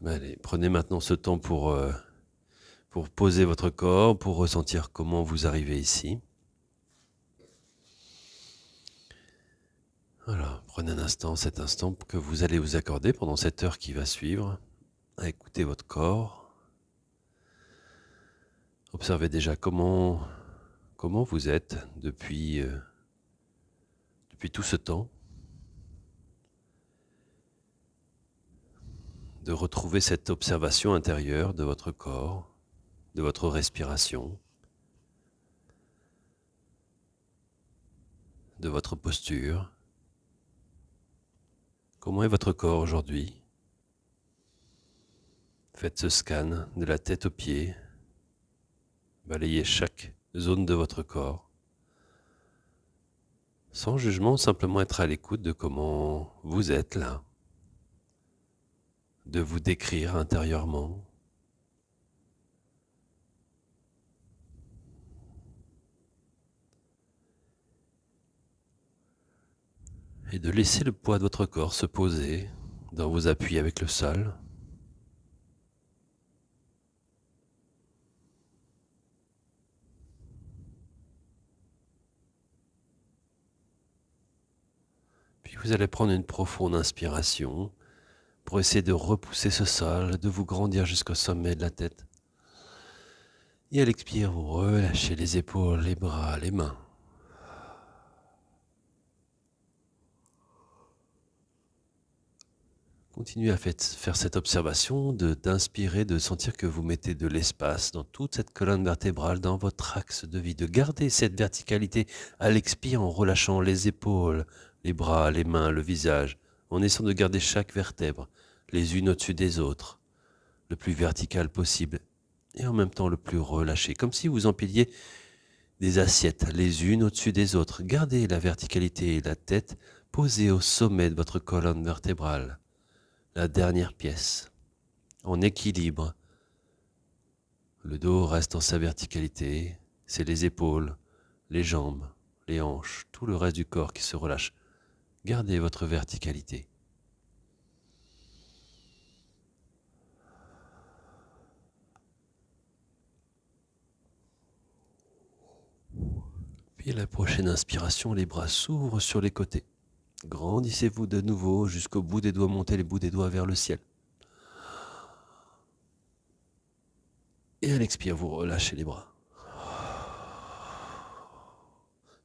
Allez, prenez maintenant ce temps pour poser votre corps, pour ressentir comment vous arrivez ici. Voilà, prenez un instant, cet instant que vous allez vous accorder pendant cette heure qui va suivre, à écouter votre corps. Observez déjà comment vous êtes depuis tout ce temps. De retrouver cette observation intérieure de votre corps, de votre respiration, de votre posture. Comment est votre corps aujourd'hui? Faites ce scan de la tête aux pieds. Balayez chaque zone de votre corps. Sans jugement, simplement être à l'écoute de comment vous êtes là. De vous décrire intérieurement. Et de laisser le poids de votre corps se poser dans vos appuis avec le sol. Puis vous allez prendre une profonde inspiration pour essayer de repousser ce sol, de vous grandir jusqu'au sommet de la tête. Et à l'expire, vous relâchez les épaules, les bras, les mains. Continuez à faire cette observation d'inspirer, de sentir que vous mettez de l'espace dans toute cette colonne vertébrale, dans votre axe de vie, de garder cette verticalité à l'expire en relâchant les épaules, les bras, les mains, le visage, en essayant de garder chaque vertèbre, les unes au-dessus des autres, le plus vertical possible, et en même temps le plus relâché, comme si vous empiliez des assiettes les unes au-dessus des autres. Gardez la verticalité et la tête posée au sommet de votre colonne vertébrale. La dernière pièce, en équilibre. Le dos reste en sa verticalité, c'est les épaules, les jambes, les hanches, tout le reste du corps qui se relâche. Gardez votre verticalité. Puis à la prochaine inspiration, les bras s'ouvrent sur les côtés. Grandissez-vous de nouveau jusqu'au bout des doigts, montez les bouts des doigts vers le ciel. Et à l'expire, vous relâchez les bras.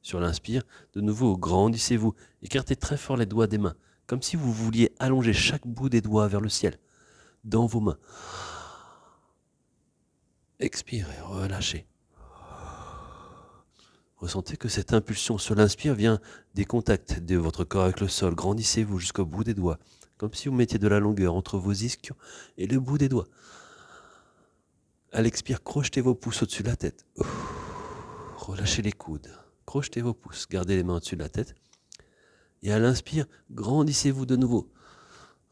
Sur l'inspire, de nouveau, grandissez-vous. Écartez très fort les doigts des mains, comme si vous vouliez allonger chaque bout des doigts vers le ciel, dans vos mains. Expirez, relâchez. Ressentez que cette impulsion sur l'inspire vient des contacts de votre corps avec le sol. Grandissez-vous jusqu'au bout des doigts, comme si vous mettiez de la longueur entre vos ischions et le bout des doigts. À l'expire, crochetez vos pouces au-dessus de la tête. Relâchez les coudes. Crochetez vos pouces, gardez les mains au-dessus de la tête. Et à l'inspire, grandissez-vous de nouveau.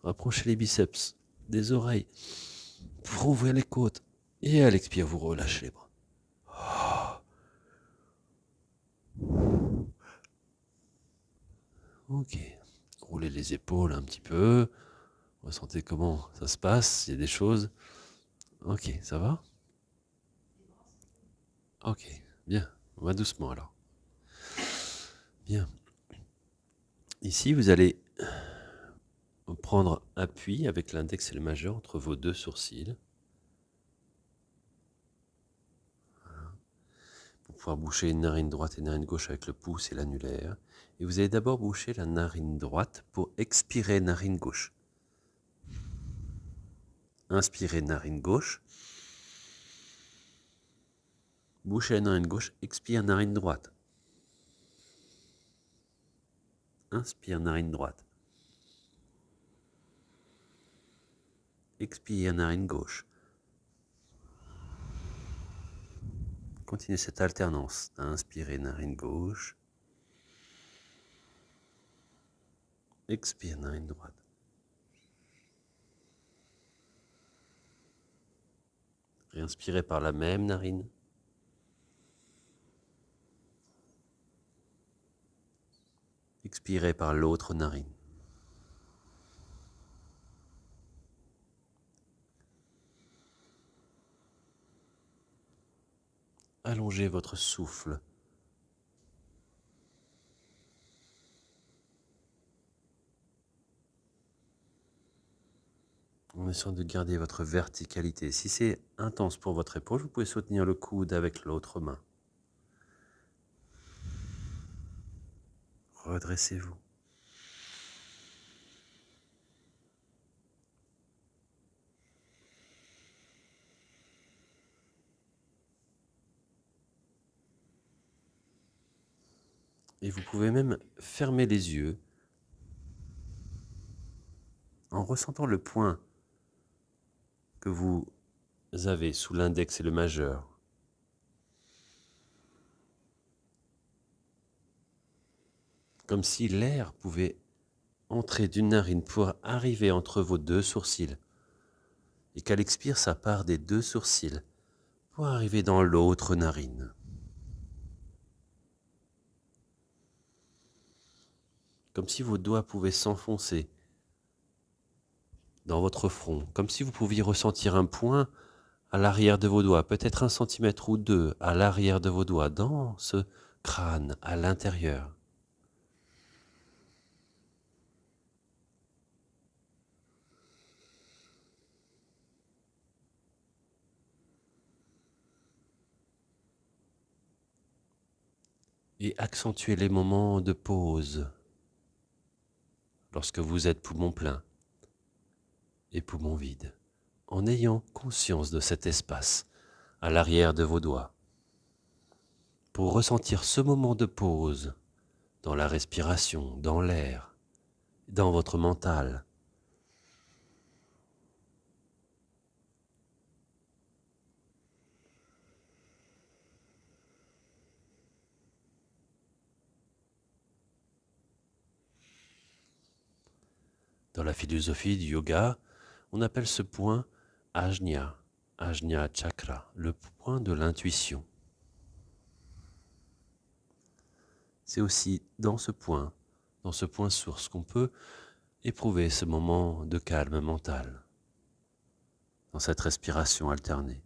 Rapprochez les biceps des oreilles pour ouvrir les côtes. Et à l'expire, vous relâchez les bras. Ok. Roulez les épaules un petit peu. Ressentez comment ça se passe. Il y a des choses. Ok, ça va? Ok, bien. On va doucement alors. Bien. Ici, vous allez prendre appui avec l'index et le majeur entre vos deux sourcils. Pour pouvoir boucher une narine droite et une narine gauche avec le pouce et l'annulaire. Et vous allez d'abord boucher la narine droite pour expirer narine gauche. Inspirez narine gauche. Bouchez la narine gauche, expire narine droite. Inspire narine droite. Expire narine gauche. Continuez cette alternance. Inspirez narine gauche. Expire narine droite. Réinspirez par la même narine. Expirez par l'autre narine. allongez votre souffle. En essayant de garder votre verticalité. Si c'est intense pour votre épaule, vous pouvez soutenir le coude avec l'autre main. Redressez-vous. Et vous pouvez même fermer les yeux en ressentant le point que vous avez sous l'index et le majeur. Comme si l'air pouvait entrer d'une narine pour arriver entre vos deux sourcils. Et qu'à l'expire, ça part des deux sourcils pour arriver dans l'autre narine. Comme si vos doigts pouvaient s'enfoncer dans votre front, comme si vous pouviez ressentir un point à l'arrière de vos doigts, peut-être 1 centimètre ou 2 à l'arrière de vos doigts, dans ce crâne, à l'intérieur. Et accentuez les moments de pause lorsque vous êtes poumon plein et poumon vide, en ayant conscience de cet espace à l'arrière de vos doigts, pour ressentir ce moment de pause dans la respiration, dans l'air, dans votre mental. Dans la philosophie du yoga, on appelle ce point Ajna, Ajna Chakra, le point de l'intuition. C'est aussi dans ce point source, qu'on peut éprouver ce moment de calme mental, dans cette respiration alternée.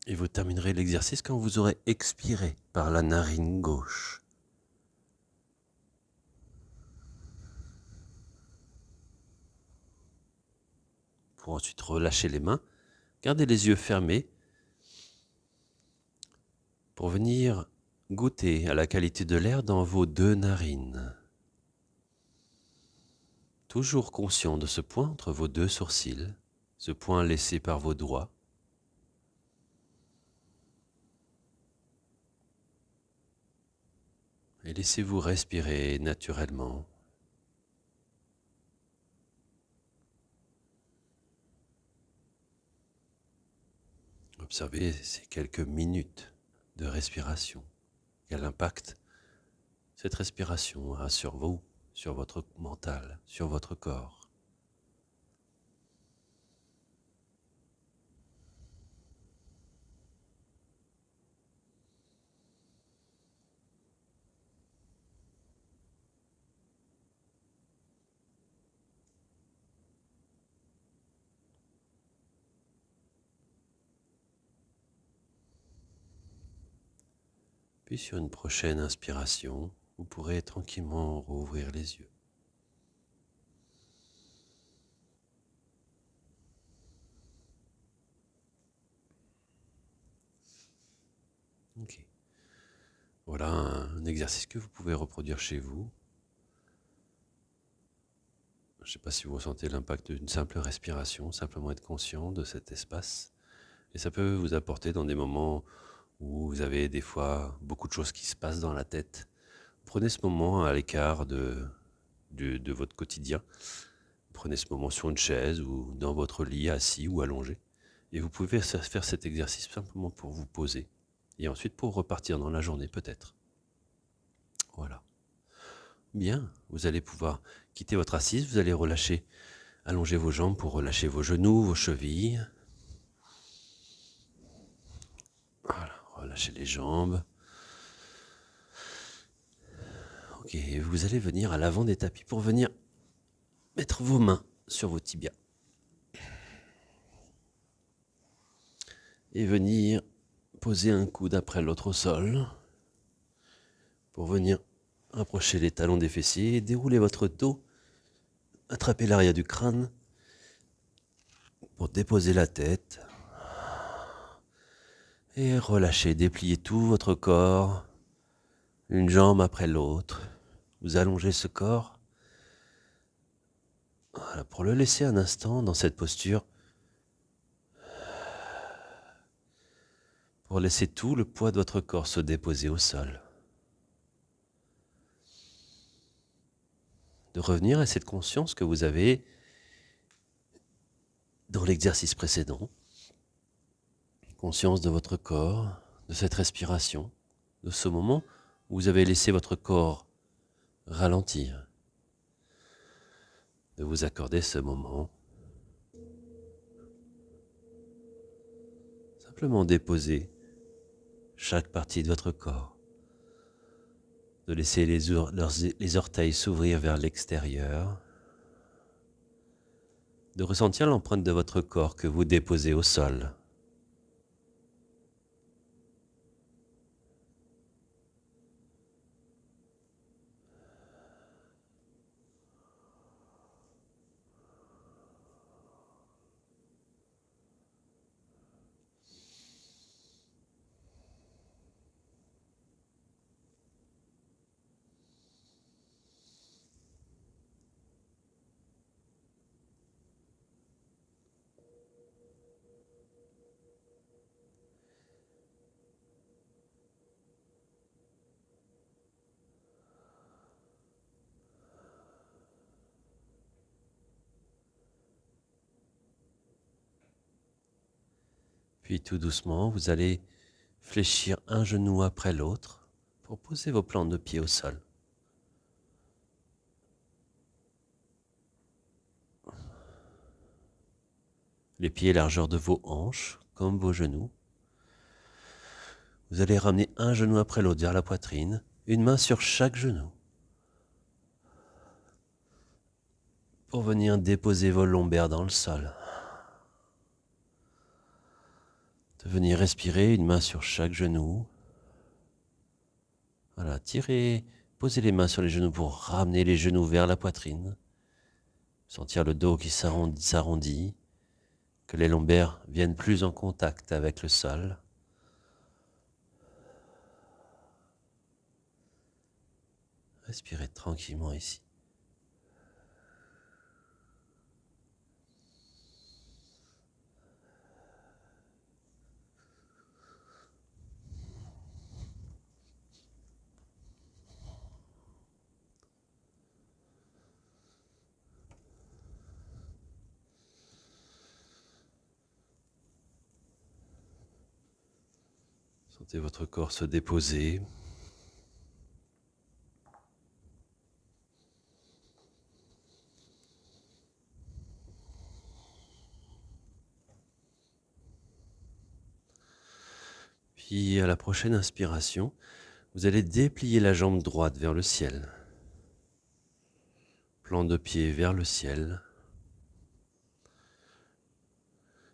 Et vous terminerez l'exercice quand vous aurez expiré par la narine gauche. Pour ensuite relâcher les mains, gardez les yeux fermés pour venir goûter à la qualité de l'air dans vos deux narines. Toujours conscient de ce point entre vos deux sourcils, ce point laissé par vos doigts. Et laissez-vous respirer naturellement. Observez ces quelques minutes de respiration. Quel impact cette respiration a sur vous, sur votre mental, sur votre corps. Puis sur une prochaine inspiration, vous pourrez tranquillement rouvrir les yeux. Ok. Voilà un exercice que vous pouvez reproduire chez vous. Je ne sais pas si vous ressentez l'impact d'une simple respiration, simplement être conscient de cet espace. Et ça peut vous apporter dans des moments où vous avez des fois beaucoup de choses qui se passent dans la tête. Prenez ce moment à l'écart de votre quotidien. Prenez ce moment sur une chaise ou dans votre lit, assis ou allongé. Et vous pouvez faire cet exercice simplement pour vous poser. Et ensuite pour repartir dans la journée peut-être. Voilà. Bien, vous allez pouvoir quitter votre assise, vous allez relâcher, allonger vos jambes pour relâcher vos genoux, vos chevilles. Voilà, relâchez les jambes. Ok, vous allez venir à l'avant des tapis pour venir mettre vos mains sur vos tibias. Et venir poser un coude après l'autre au sol pour venir rapprocher les talons des fessiers, dérouler votre dos, attraper l'arrière du crâne pour déposer la tête et relâcher, déplier tout votre corps, une jambe après l'autre. Vous allongez ce corps voilà, pour le laisser un instant dans cette posture, pour laisser tout le poids de votre corps se déposer au sol. De revenir à cette conscience que vous avez dans l'exercice précédent. Conscience de votre corps, de cette respiration, de ce moment où vous avez laissé votre corps ralentir. De vous accorder ce moment. Simplement déposer chaque partie de votre corps. De laisser les orteils s'ouvrir vers l'extérieur. De ressentir l'empreinte de votre corps que vous déposez au sol. Puis tout doucement, vous allez fléchir un genou après l'autre pour poser vos plantes de pied au sol. Les pieds largeur de vos hanches, comme vos genoux. Vous allez ramener un genou après l'autre vers la poitrine, une main sur chaque genou. Pour venir déposer vos lombaires dans le sol. De venir respirer, une main sur chaque genou. Voilà, tirez, posez les mains sur les genoux pour ramener les genoux vers la poitrine. Sentir le dos qui s'arrondit, que les lombaires viennent plus en contact avec le sol. Respirez tranquillement ici. Sentez votre corps se déposer. Puis à la prochaine inspiration, vous allez déplier la jambe droite vers le ciel. Plante de pied vers le ciel.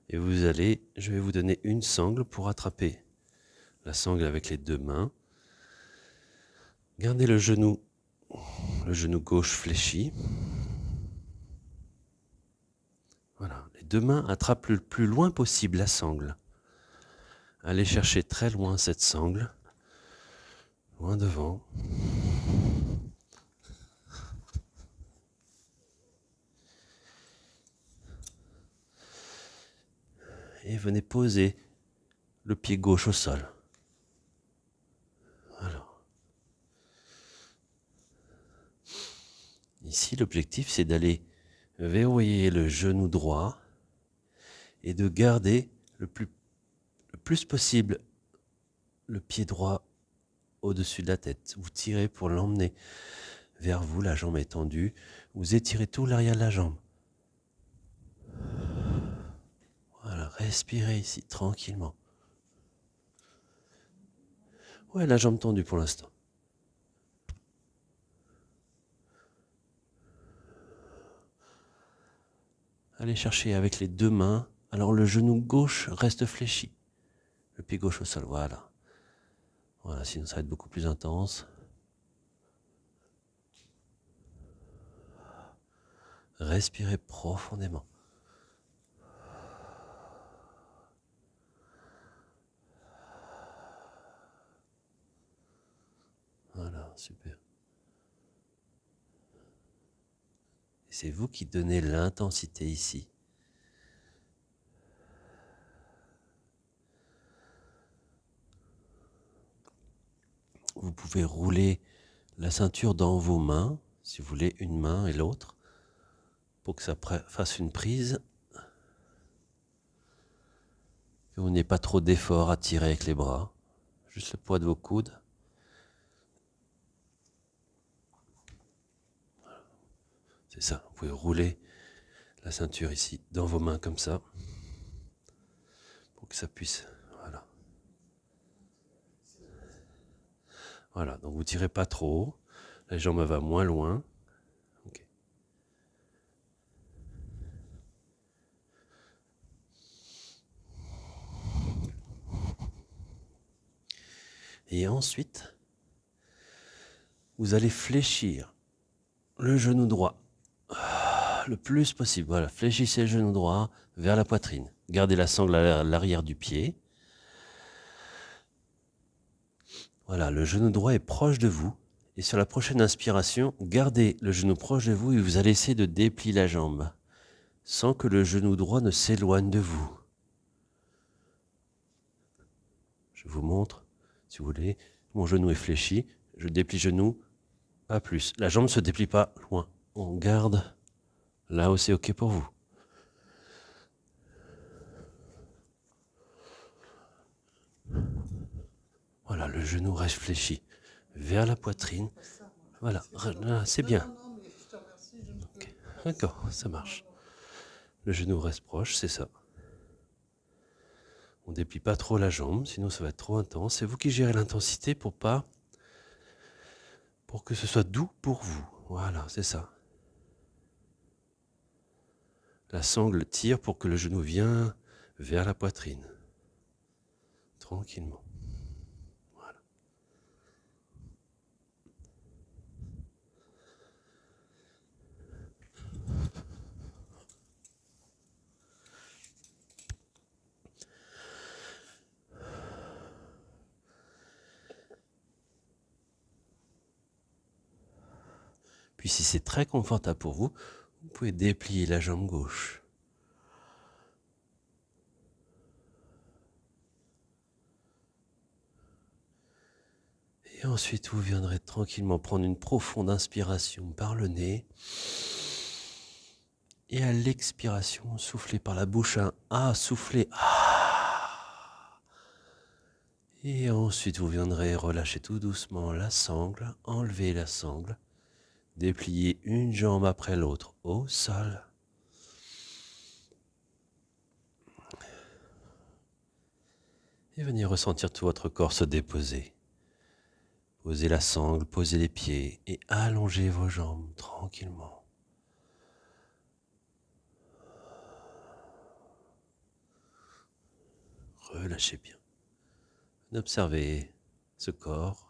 Et je vais vous donner une sangle pour attraper la sangle avec les deux mains. Gardez le genou gauche fléchi. Voilà, les deux mains attrapent le plus loin possible la sangle. Allez chercher très loin cette sangle, loin devant. Et venez poser le pied gauche au sol. Voilà. Ici, l'objectif, c'est d'aller verrouiller le genou droit et de garder le plus possible le pied droit au-dessus de la tête. Vous tirez pour l'emmener vers vous, la jambe est tendue. Vous étirez tout l'arrière de la jambe. Voilà, respirez ici tranquillement. Ouais, la jambe tendue pour l'instant. allez chercher avec les deux mains. Alors le genou gauche reste fléchi. Le pied gauche au sol, voilà. Voilà, sinon ça va être beaucoup plus intense. Respirez profondément. Voilà, super. Et c'est vous qui donnez l'intensité ici. Vous pouvez rouler la ceinture dans vos mains, si vous voulez, une main et l'autre, pour que ça fasse une prise. Que vous n'ayez pas trop d'effort à tirer avec les bras. Juste le poids de vos coudes. C'est ça, vous pouvez rouler la ceinture ici, dans vos mains comme ça, pour que ça puisse... Voilà. Voilà, donc vous tirez pas trop. La jambe va moins loin. Okay. Et ensuite, vous allez fléchir le genou droit le plus possible. Voilà, fléchissez le genou droit vers la poitrine. Gardez la sangle à l'arrière du pied. Voilà, le genou droit est proche de vous. Et sur la prochaine inspiration, gardez le genou proche de vous et vous allez essayer de déplier la jambe sans que le genou droit ne s'éloigne de vous. Je vous montre, si vous voulez. Mon genou est fléchi. Je déplie le genou, pas plus. La jambe ne se déplie pas loin. On garde là où c'est OK pour vous. Voilà, le genou reste fléchi vers la poitrine. Voilà, c'est bien. Okay. D'accord, ça marche. Le genou reste proche, c'est ça. On ne déplie pas trop la jambe, sinon ça va être trop intense. C'est vous qui gérez l'intensité pour que ce soit doux pour vous. Voilà, c'est ça. La sangle tire pour que le genou vienne vers la poitrine. Tranquillement. Voilà. Puis si c'est très confortable pour vous, vous pouvez déplier la jambe gauche. Et ensuite, vous viendrez tranquillement prendre une profonde inspiration par le nez. Et à l'expiration, soufflez par la bouche un A, soufflez A. Et ensuite, vous viendrez relâcher tout doucement la sangle, enlever la sangle, déplier une jambe après l'autre au sol. Et venez ressentir tout votre corps se déposer. Posez la sangle, posez les pieds et allongez vos jambes tranquillement. Relâchez bien. Observez ce corps.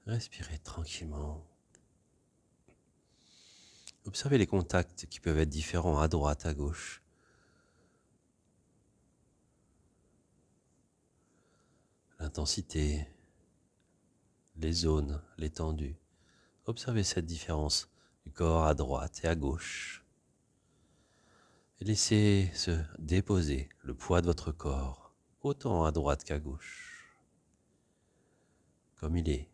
Respirez tranquillement. Observez les contacts qui peuvent être différents à droite, à gauche. L'intensité, les zones, l'étendue. Observez cette différence du corps à droite et à gauche. Et laissez se déposer le poids de votre corps, autant à droite qu'à gauche, comme il est.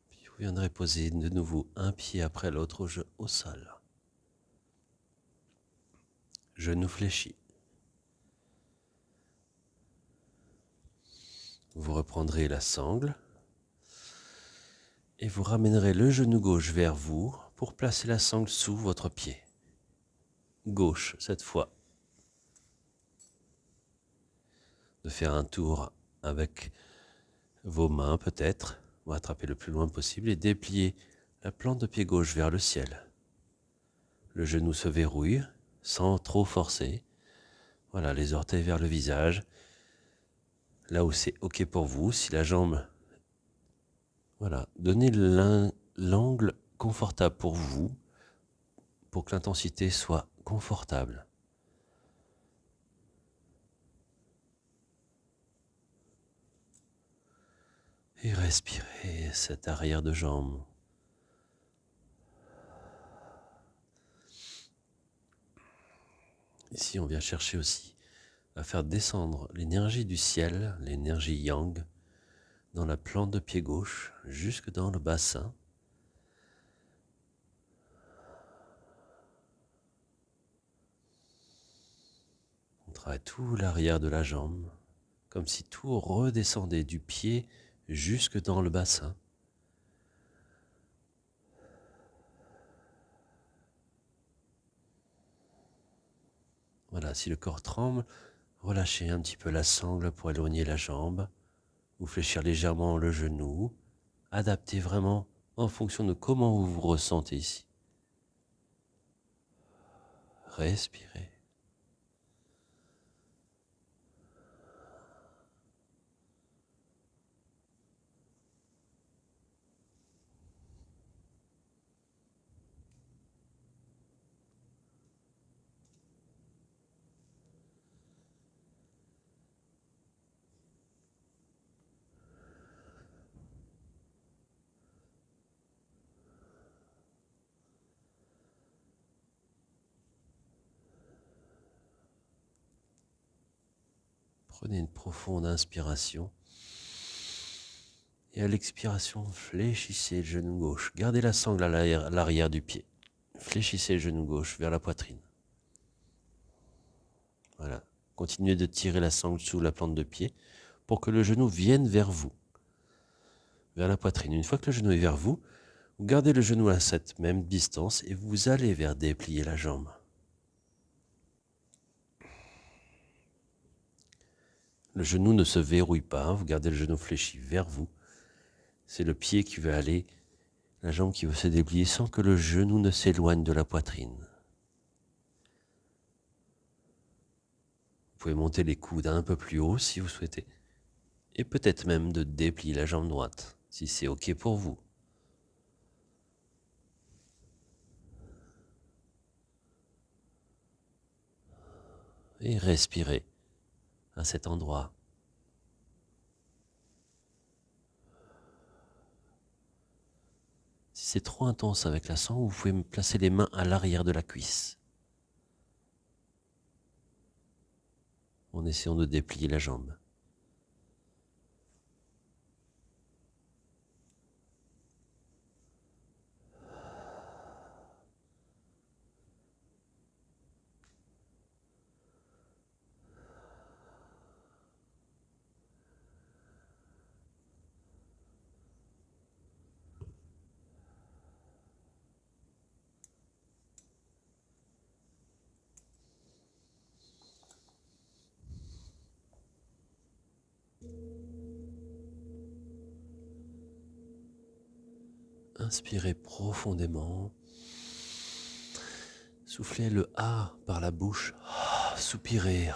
Puis vous viendrez poser de nouveau un pied après l'autre au sol. Genou fléchi. Vous reprendrez la sangle et vous ramènerez le genou gauche vers vous pour placer la sangle sous votre pied. Gauche cette fois. de faire un tour avec vos mains peut-être, ou attraper le plus loin possible et déplier la plante de pied gauche vers le ciel. Le genou se verrouille sans trop forcer. Voilà, les orteils vers le visage. Là où c'est OK pour vous, si la jambe... Voilà, donnez l'angle confortable pour vous, pour que l'intensité soit confortable. Et respirez cet arrière de jambe. Ici, on vient chercher aussi à faire descendre l'énergie du ciel, l'énergie yang, dans la plante de pied gauche, jusque dans le bassin. On travaille tout l'arrière de la jambe, comme si tout redescendait du pied jusque dans le bassin. Voilà, si le corps tremble, relâchez un petit peu la sangle pour éloigner la jambe, ou fléchir légèrement le genou, adaptez vraiment en fonction de comment vous vous ressentez ici. Respirez. Prenez une profonde inspiration. Et à l'expiration, fléchissez le genou gauche. Gardez la sangle à l'arrière du pied. Fléchissez le genou gauche vers la poitrine. Voilà. Continuez de tirer la sangle sous la plante de pied pour que le genou vienne vers vous, vers la poitrine. Une fois que le genou est vers vous, vous gardez le genou à cette même distance et vous allez vers déplier la jambe. Le genou ne se verrouille pas, vous gardez le genou fléchi vers vous. C'est le pied qui veut aller, la jambe qui veut se déplier sans que le genou ne s'éloigne de la poitrine. Vous pouvez monter les coudes un peu plus haut si vous souhaitez. Et peut-être même de déplier la jambe droite, si c'est OK pour vous. Et respirez à cet endroit. Si c'est trop intense avec la sangle, vous pouvez placer les mains à l'arrière de la cuisse, en essayant de déplier la jambe. Inspirez profondément. Soufflez le A par la bouche. Soupirez.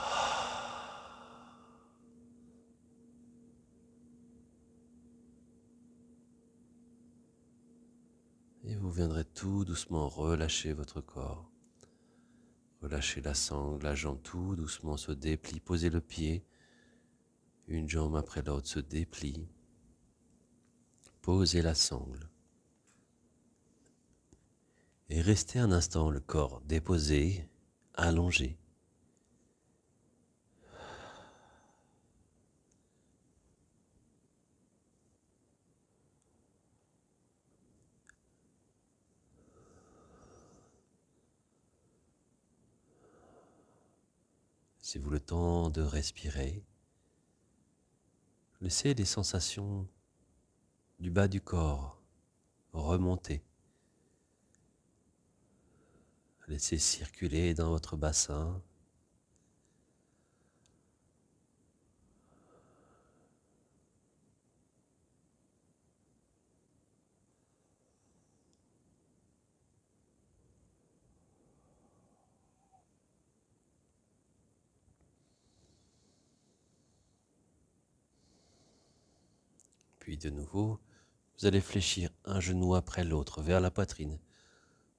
Et vous viendrez tout doucement relâcher votre corps. Relâchez la sangle, la jambe tout doucement se déplie. Posez le pied. Une jambe après l'autre se déplie. Posez la sangle. Et restez un instant le corps déposé, allongé. Laissez-vous le temps de respirer. Laissez les sensations du bas du corps remonter. Laissez circuler dans votre bassin. Puis de nouveau, vous allez fléchir un genou après l'autre vers la poitrine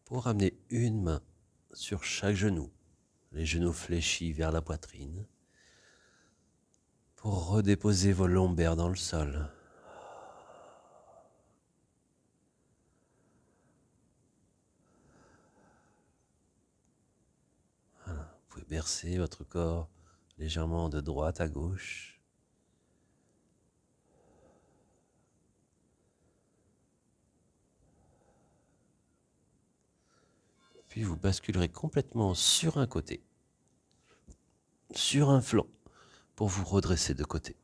pour ramener une main sur chaque genou. Les genoux fléchis vers la poitrine pour redéposer vos lombaires dans le sol. Voilà. Vous pouvez bercer votre corps légèrement de droite à gauche. Puis vous basculerez complètement sur un côté, sur un flanc, pour vous redresser de côté.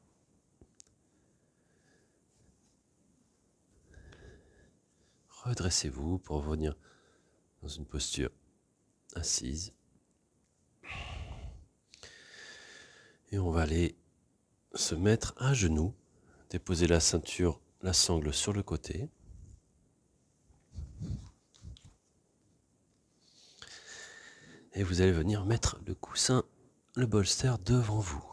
Redressez-vous pour venir dans une posture assise. Et on va aller se mettre à genoux, déposer la ceinture, la sangle sur le côté. Et vous allez venir mettre le coussin, le bolster devant vous.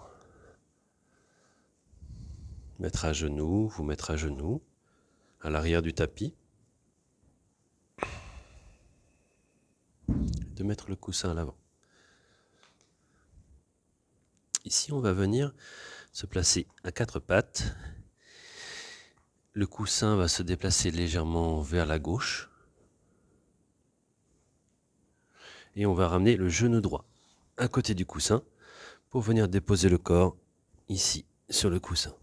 Mettre à genoux, vous mettre à genoux, à l'arrière du tapis. De mettre le coussin à l'avant. Ici, on va venir se placer à quatre pattes. Le coussin va se déplacer légèrement vers la gauche. Et on va ramener le genou droit à côté du coussin pour venir déposer le corps ici sur le coussin.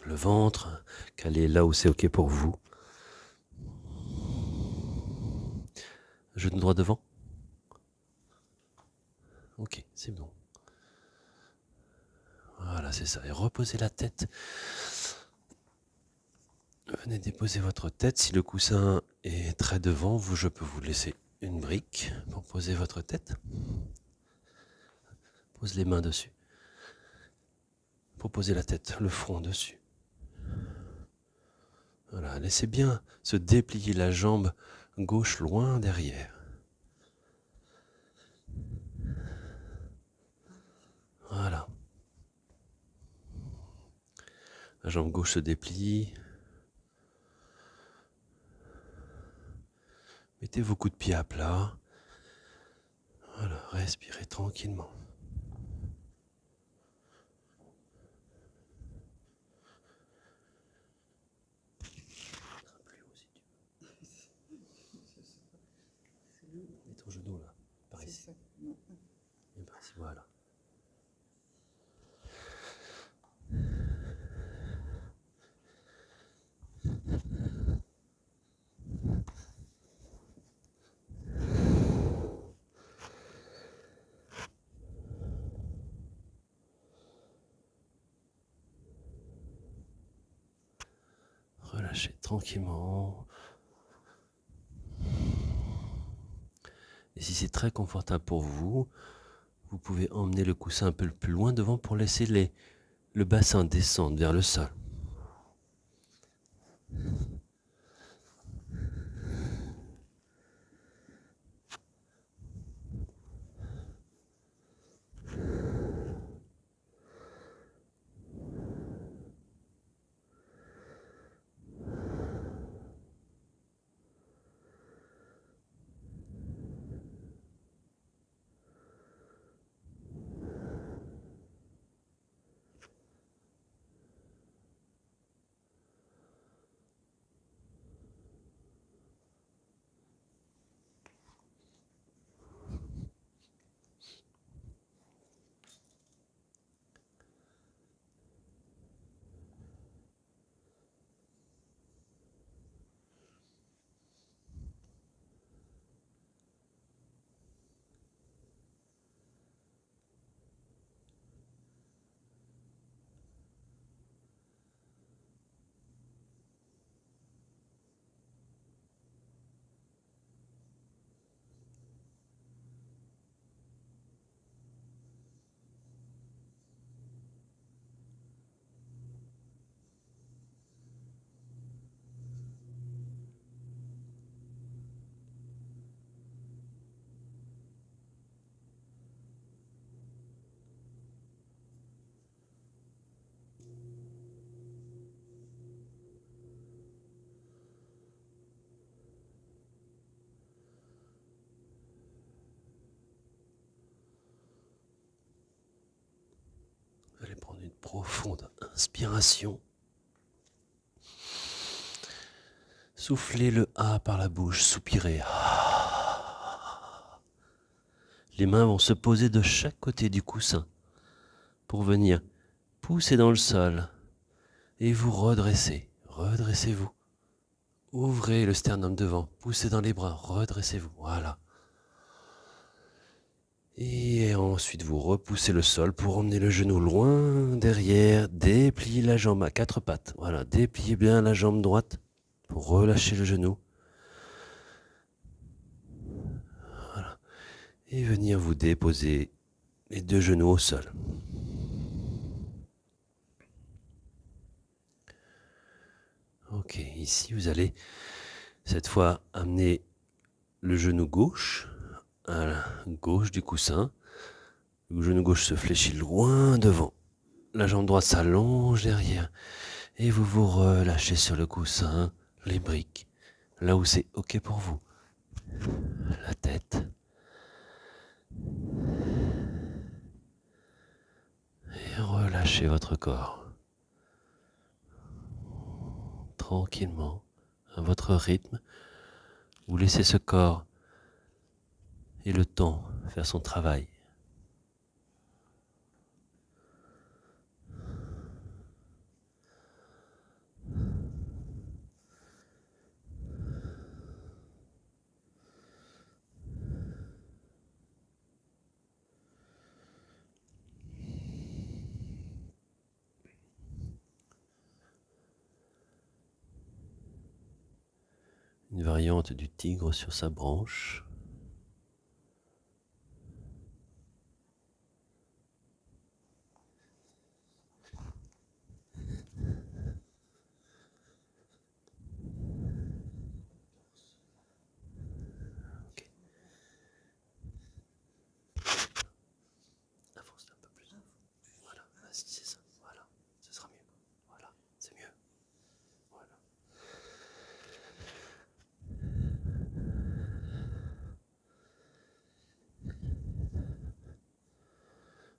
Le ventre calé là où c'est OK pour vous. Genou droit devant. OK, c'est bon. Voilà, c'est ça. Et reposez la tête. Venez déposer votre tête. Si le coussin est très devant vous, je peux vous laisser une brique pour poser votre tête. Pose les mains dessus. Pour poser la tête, le front dessus. Voilà, laissez bien se déplier la jambe gauche loin derrière. Voilà. La jambe gauche se déplie. Mettez vos coups de pied à plat. Voilà, respirez tranquillement. Mets ton genou là, par ici. Et par ici, voilà. Relâchez tranquillement. Et si c'est très confortable pour vous, vous pouvez emmener le coussin un peu plus loin devant pour laisser le bassin descendre vers le sol. profonde inspiration. Soufflez le A par la bouche, soupirez. Les mains vont se poser de chaque côté du coussin pour venir pousser dans le sol et vous redresser. Redressez-vous. Ouvrez le sternum devant, poussez dans les bras, redressez-vous. Voilà. Et ensuite, vous repoussez le sol pour emmener le genou loin derrière. Dépliez la jambe à quatre pattes. Voilà, dépliez bien la jambe droite pour relâcher le genou. Voilà. Et venir vous déposer les deux genoux au sol. Ok, ici vous allez cette fois amener le genou gauche à la gauche du coussin. Le genou gauche se fléchit loin devant. La jambe droite s'allonge derrière. Et vous vous relâchez sur le coussin, les briques, là où c'est ok pour vous. La tête. Et relâchez votre corps. Tranquillement, à votre rythme. Vous laissez ce corps et le temps faire son travail. Une variante du tigre sur sa branche. Ok. Avance un peu plus. Voilà, vas-y, c'est ça. Voilà, ce sera mieux. Voilà, c'est mieux. Voilà.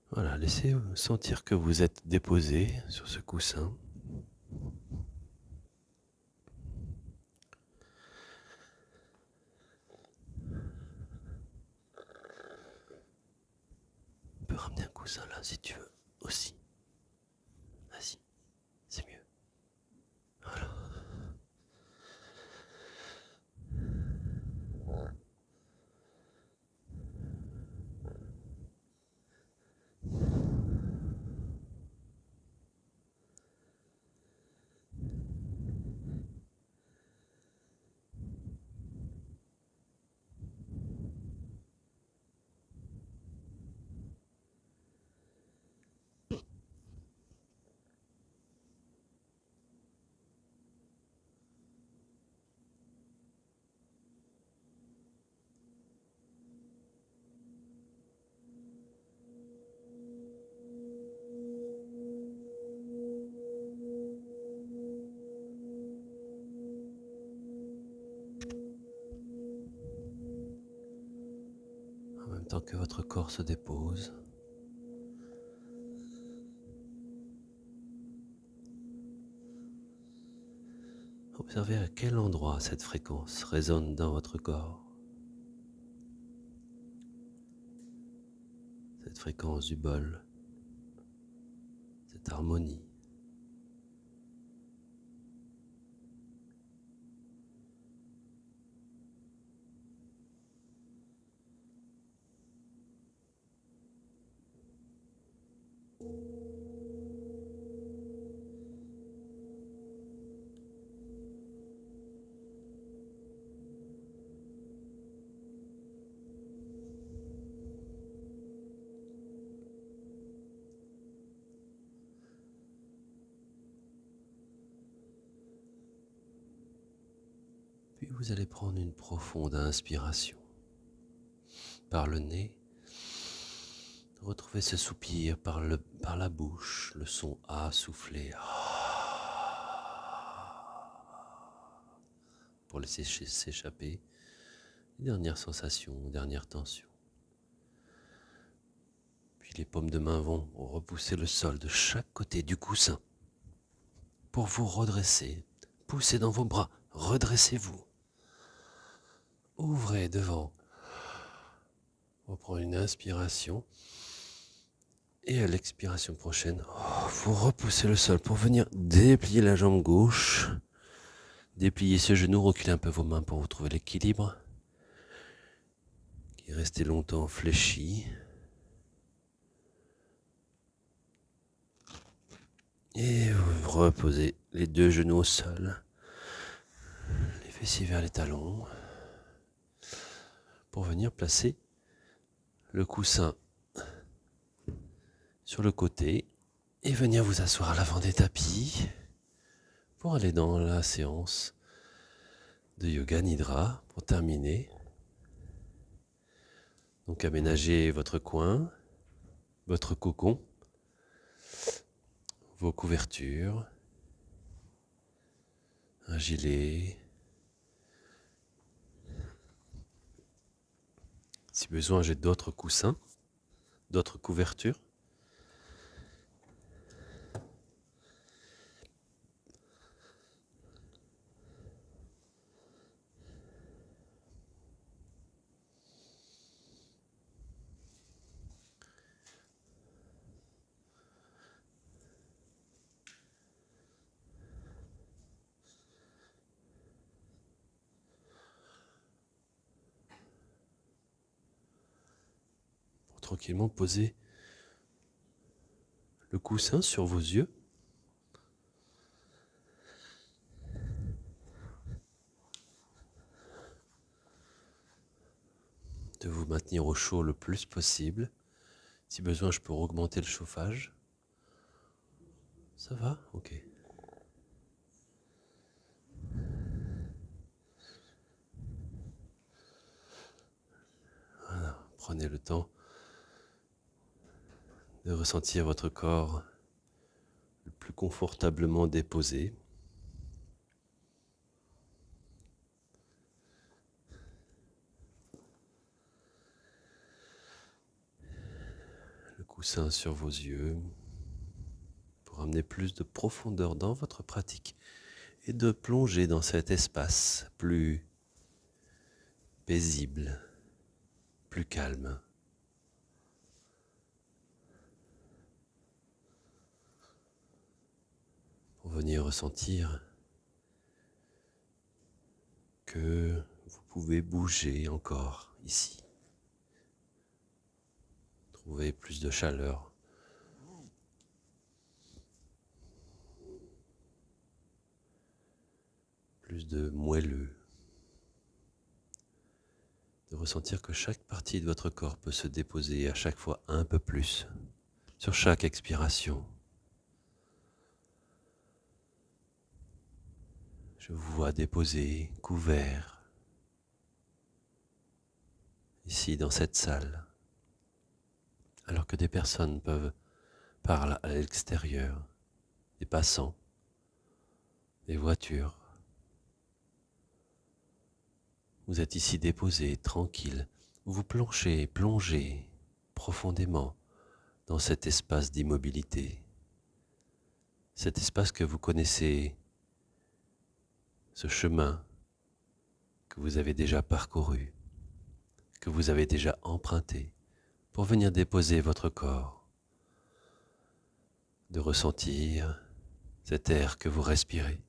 Voilà, laissez sentir que vous êtes déposé sur ce coussin. On peut ramener un coussin là si tu veux aussi. Vas-y, c'est mieux. Voilà. En même temps que votre corps se dépose, observez à quel endroit cette fréquence résonne dans votre corps. Cette fréquence du bol, cette harmonie. Puis vous allez prendre une profonde inspiration par le nez. Retrouvez ce soupir par la bouche, le son A soufflé. Pour laisser s'échapper les dernières sensations, dernières tensions. Puis les paumes de main vont repousser le sol de chaque côté du coussin pour vous redresser. Poussez dans vos bras, redressez-vous. Ouvrez devant. On prend une inspiration. Et à l'expiration prochaine, vous repoussez le sol pour venir déplier la jambe gauche. Dépliez ce genou, reculez un peu vos mains pour retrouver l'équilibre. Qui est resté longtemps fléchi. Et vous reposez les deux genoux au sol. Les fessiers vers les talons. Pour venir placer le coussin sur le côté et venir vous asseoir à l'avant des tapis pour aller dans la séance de Yoga Nidra pour terminer. Donc aménagez votre coin, votre cocon, vos couvertures, un gilet. Si besoin, j'ai d'autres coussins, d'autres couvertures. Pour tranquillement poser le coussin sur vos yeux. De vous maintenir au chaud le plus possible. Si besoin, je peux augmenter le chauffage. Ça va? Ok. Voilà. Prenez le temps de ressentir votre corps le plus confortablement déposé. Le coussin sur vos yeux pour amener plus de profondeur dans votre pratique et de plonger dans cet espace plus paisible, plus calme. Pour venir ressentir que vous pouvez bouger encore ici. Trouver plus de chaleur. Plus de moelleux. De ressentir que chaque partie de votre corps peut se déposer à chaque fois un peu plus sur chaque expiration. Je vous vois déposer, couvert, ici dans cette salle, alors que des personnes parler à l'extérieur, des passants, des voitures. Vous êtes ici déposé, tranquille, vous plongez profondément dans cet espace d'immobilité, cet espace que vous connaissez, ce chemin que vous avez déjà parcouru, que vous avez déjà emprunté pour venir déposer votre corps, de ressentir cet air que vous respirez,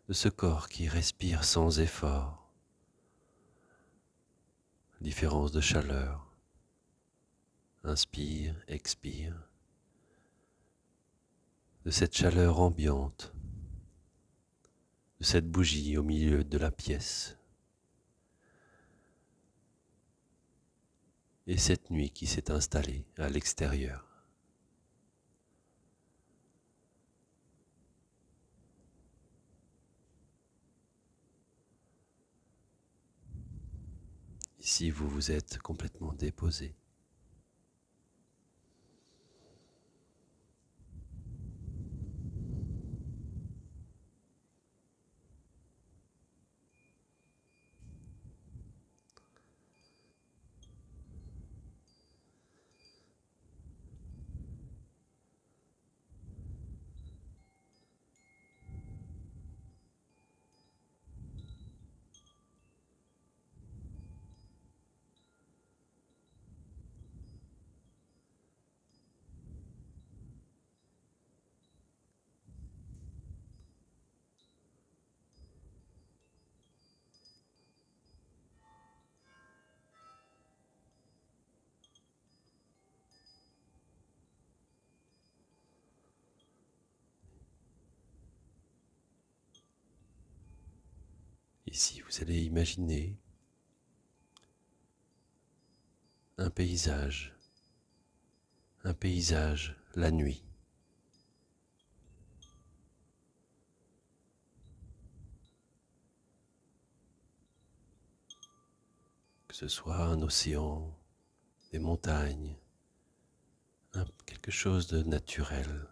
de ce corps qui respire sans effort, différence de chaleur, inspire, expire, de cette chaleur ambiante, de cette bougie au milieu de la pièce. Et cette nuit qui s'est installée à l'extérieur. Ici, vous vous êtes complètement déposé. Ici, vous allez imaginer un paysage la nuit. Que ce soit un océan, des montagnes, quelque chose de naturel.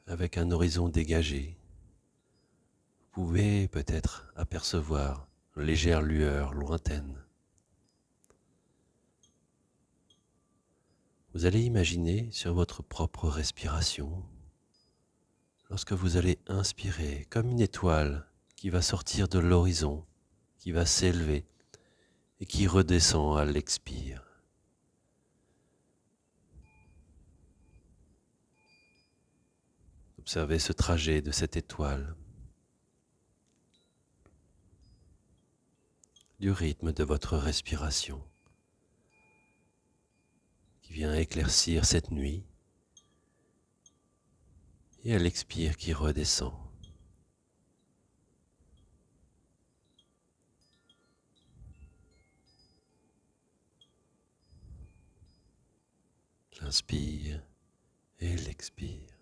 Avec un horizon dégagé, vous pouvez peut-être apercevoir une légère lueur lointaine. Vous allez imaginer sur votre propre respiration, lorsque vous allez inspirer comme une étoile qui va sortir de l'horizon, qui va s'élever et qui redescend à l'expire. Observez ce trajet de cette étoile, du rythme de votre respiration qui vient éclaircir cette nuit et à l'expire qui redescend. L'inspire et l'expire.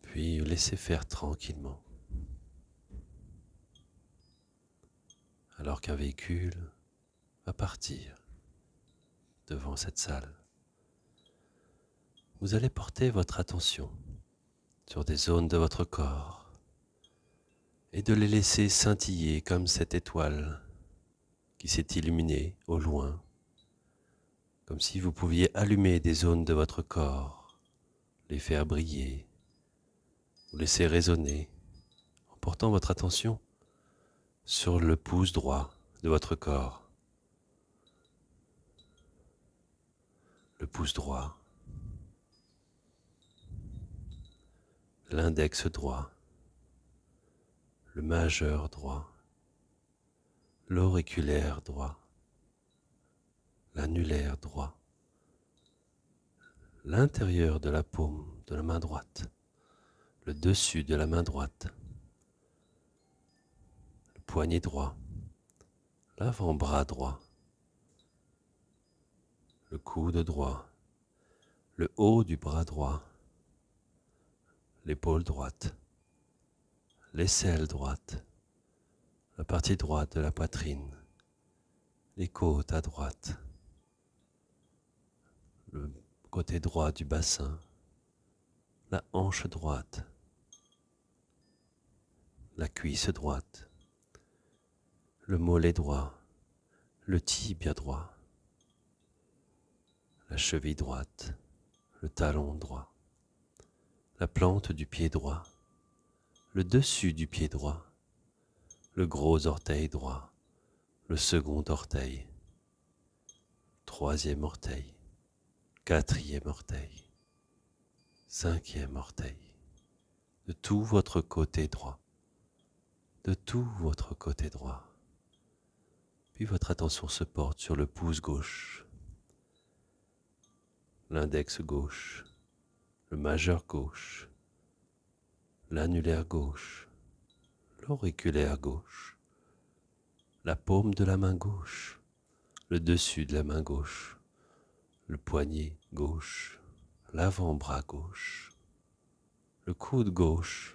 Puis laissez faire tranquillement. Alors qu'un véhicule va partir devant cette salle, vous allez porter votre attention sur des zones de votre corps et de les laisser scintiller comme cette étoile qui s'est illuminée au loin, comme si vous pouviez allumer des zones de votre corps, les faire briller, vous laisser résonner en portant votre attention sur le pouce droit de votre corps, le pouce droit, l'index droit, le majeur droit, l'auriculaire droit, l'annulaire droit, l'intérieur de la paume de la main droite, le dessus de la main droite, le poignet droit, l'avant-bras droit, le coude droit, le haut du bras droit, l'épaule droite, l'aisselle droite, la partie droite de la poitrine, les côtes à droite, le côté droit du bassin, la hanche droite, la cuisse droite, le mollet droit, le tibia droit, la cheville droite, le talon droit, la plante du pied droit, le dessus du pied droit, le gros orteil droit, le second orteil, troisième orteil, quatrième orteil, cinquième orteil, de tout votre côté droit, de tout votre côté droit. Puis votre attention se porte sur le pouce gauche, l'index gauche, le majeur gauche, l'annulaire gauche, l'auriculaire gauche, la paume de la main gauche, le dessus de la main gauche, le poignet gauche, l'avant-bras gauche, le coude gauche,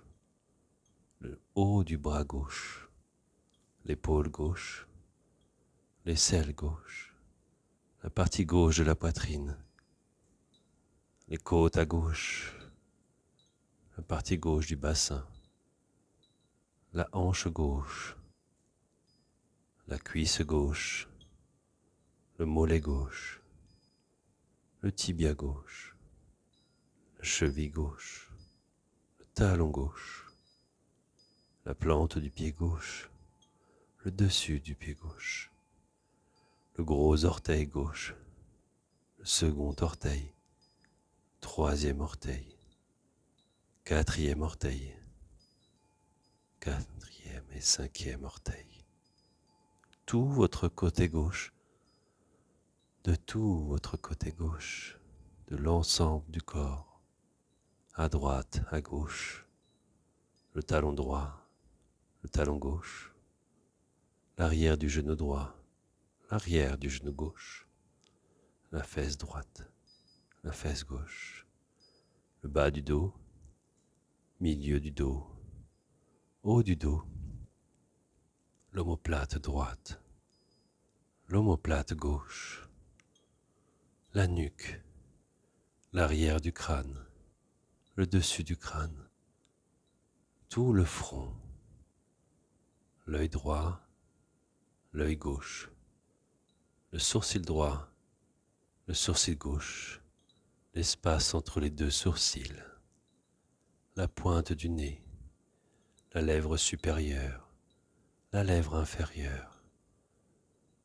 le haut du bras gauche, l'épaule gauche, l'aisselle gauche, la partie gauche de la poitrine, les côtes à gauche, la partie gauche du bassin, la hanche gauche, la cuisse gauche, le mollet gauche, le tibia gauche, la cheville gauche, le talon gauche, la plante du pied gauche, le dessus du pied gauche, le gros orteil gauche, le second orteil, troisième orteil, quatrième orteil, quatrième et cinquième orteil. Tout votre côté gauche, de tout votre côté gauche, de l'ensemble du corps, à droite, à gauche, le talon droit, le talon gauche, l'arrière du genou droit, l'arrière du genou gauche, la fesse droite, la fesse gauche, le bas du dos, milieu du dos, haut du dos, l'omoplate droite, l'omoplate gauche, la nuque, l'arrière du crâne, le dessus du crâne, tout le front, l'œil droit, l'œil gauche, le sourcil droit, le sourcil gauche, l'espace entre les deux sourcils, la pointe du nez, la lèvre supérieure, la lèvre inférieure,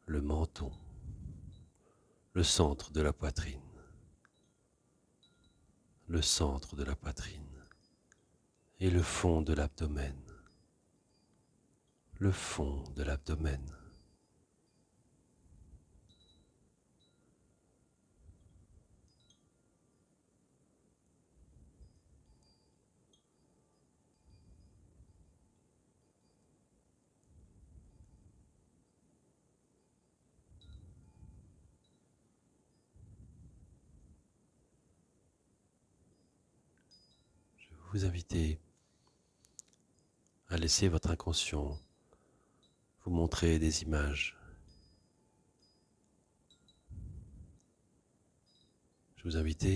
le menton, le centre de la poitrine, le centre de la poitrine et le fond de l'abdomen, le fond de l'abdomen. Je vais vous inviter à laisser votre inconscient vous montrer des images. Je vous invite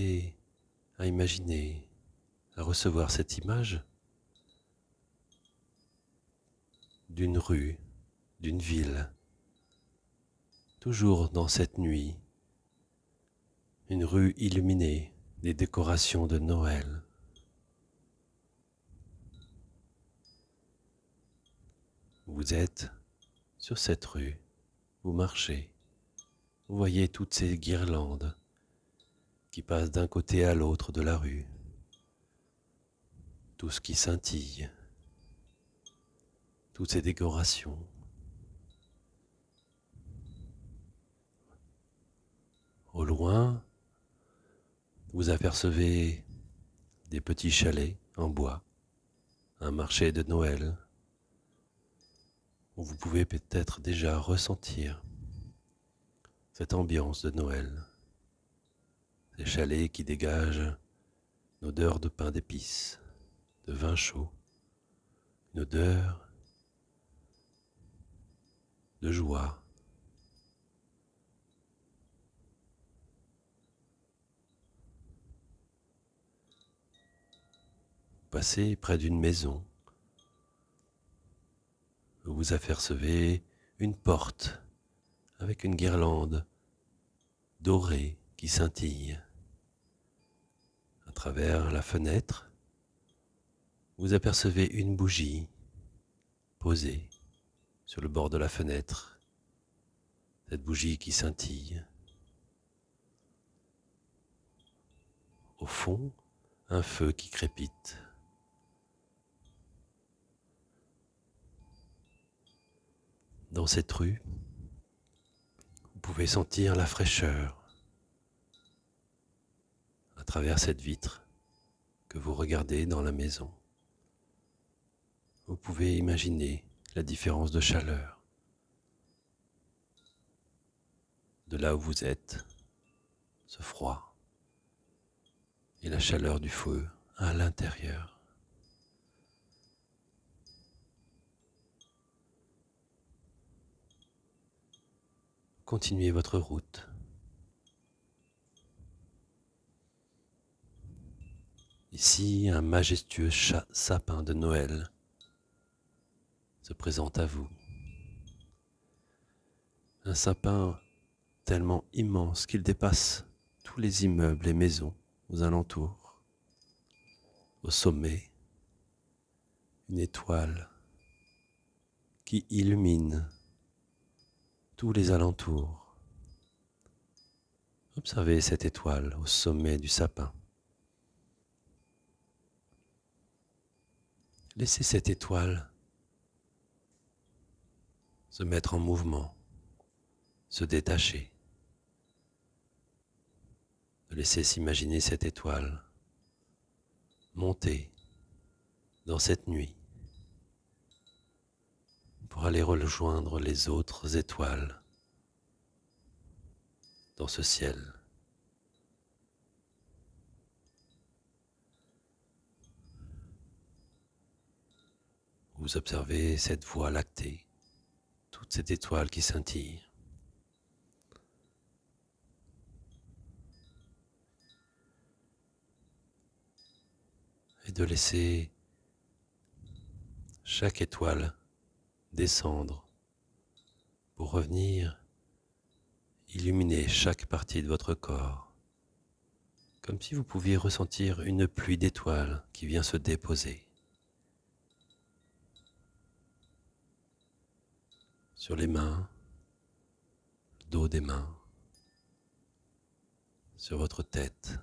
à imaginer, à recevoir cette image d'une rue, d'une ville, toujours dans cette nuit, une rue illuminée, des décorations de Noël. Vous êtes sur cette rue, vous marchez, vous voyez toutes ces guirlandes qui passent d'un côté à l'autre de la rue, tout ce qui scintille, toutes ces décorations. Au loin, vous apercevez des petits chalets en bois, un marché de Noël, où vous pouvez peut-être déjà ressentir cette ambiance de Noël, ces chalets qui dégagent une odeur de pain d'épices, de vin chaud, une odeur de joie. Vous passez près d'une maison, où vous apercevez une porte avec une guirlande dorée qui scintille. À travers la fenêtre, vous apercevez une bougie posée sur le bord de la fenêtre, cette bougie qui scintille. Au fond, un feu qui crépite. Dans cette rue, vous pouvez sentir la fraîcheur à travers cette vitre que vous regardez dans la maison. Vous pouvez imaginer la différence de chaleur de là où vous êtes, ce froid, et la chaleur du feu à l'intérieur. Continuez votre route. Ici, un majestueux sapin de Noël se présente à vous. Un sapin tellement immense qu'il dépasse tous les immeubles et maisons aux alentours. Au sommet, une étoile qui illumine tous les alentours. Observez cette étoile au sommet du sapin. Laissez cette étoile se mettre en mouvement, se détacher. Laissez s'imaginer cette étoile monter dans cette nuit pour aller rejoindre les autres étoiles dans ce ciel. Vous observez cette voie lactée, toute cette étoile qui scintille. Et de laisser chaque étoile descendre pour revenir illuminer chaque partie de votre corps, comme si vous pouviez ressentir une pluie d'étoiles qui vient se déposer sur les mains, le dos des mains, sur votre tête,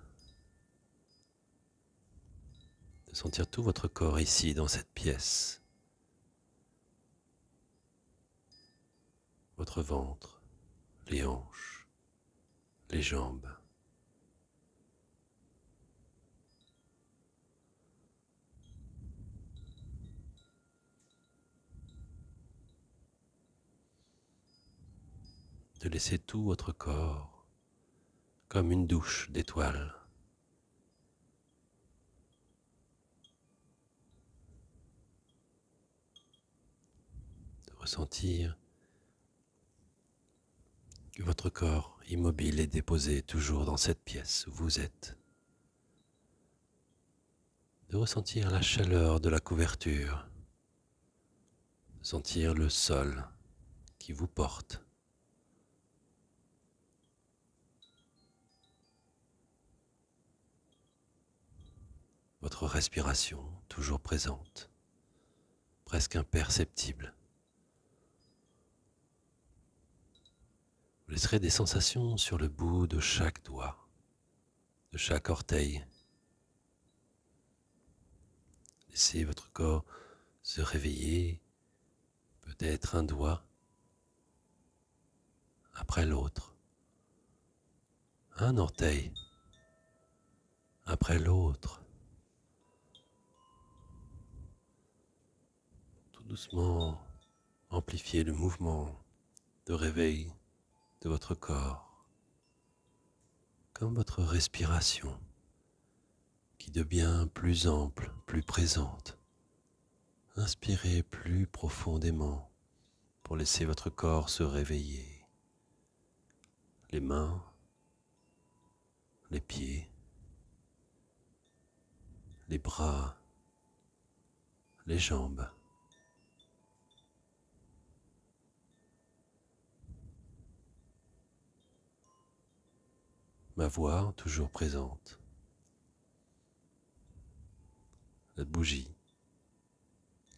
de sentir tout votre corps ici dans cette pièce, votre ventre, les hanches, les jambes. De laisser tout votre corps comme une douche d'étoiles. De ressentir que votre corps immobile est déposé toujours dans cette pièce où vous êtes. De ressentir la chaleur de la couverture, de sentir le sol qui vous porte. Votre respiration toujours présente, presque imperceptible. Vous laisserez des sensations sur le bout de chaque doigt, de chaque orteil. Laissez votre corps se réveiller, peut-être un doigt après l'autre, un orteil après l'autre. Tout doucement, amplifiez le mouvement de réveil de votre corps, comme votre respiration qui devient plus ample, plus présente. Inspirez plus profondément pour laisser votre corps se réveiller. Les mains, les pieds, les bras, les jambes. Ma voix toujours présente. La bougie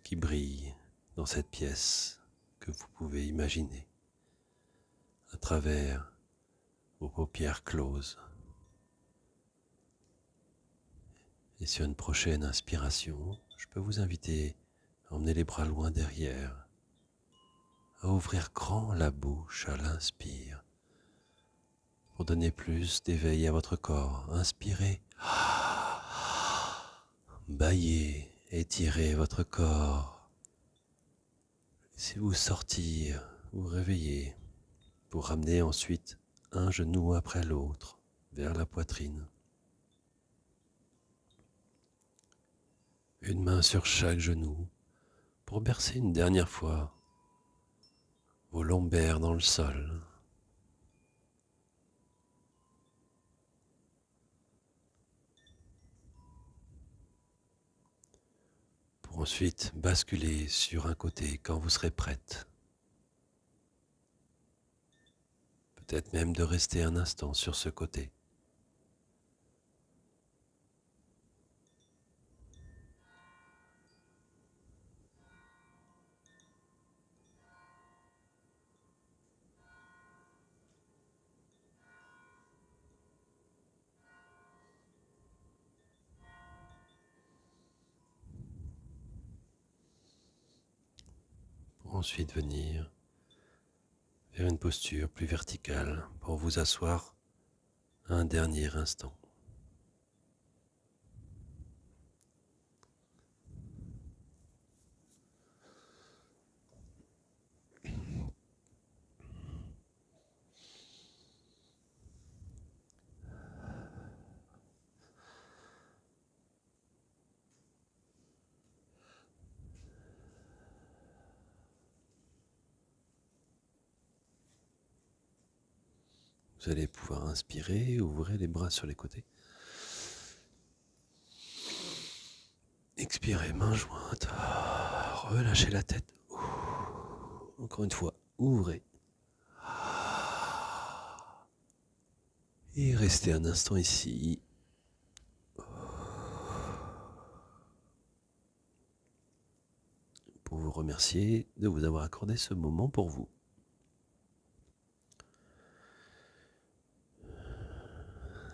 qui brille dans cette pièce que vous pouvez imaginer à travers vos paupières closes. Et sur une prochaine inspiration, je peux vous inviter à emmener les bras loin derrière, à ouvrir grand la bouche à l'inspire pour donner plus d'éveil à votre corps. Inspirez, bâillez, étirez votre corps. Laissez-vous sortir, vous réveiller pour ramener ensuite un genou après l'autre vers la poitrine. Une main sur chaque genou pour bercer une dernière fois vos lombaires dans le sol. Pour ensuite basculer sur un côté quand vous serez prête. Peut-être même de rester un instant sur ce côté. ensuite venir vers une posture plus verticale pour vous asseoir un dernier instant. Vous allez pouvoir inspirer, ouvrir les bras sur les côtés. Expirez, main jointe. Relâchez la tête. Encore une fois, ouvrez. Et restez un instant ici. Pour vous remercier de vous avoir accordé ce moment pour vous.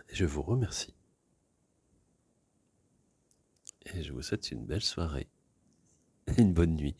Et je vous remercie. Et je vous souhaite une belle soirée. Et une bonne nuit.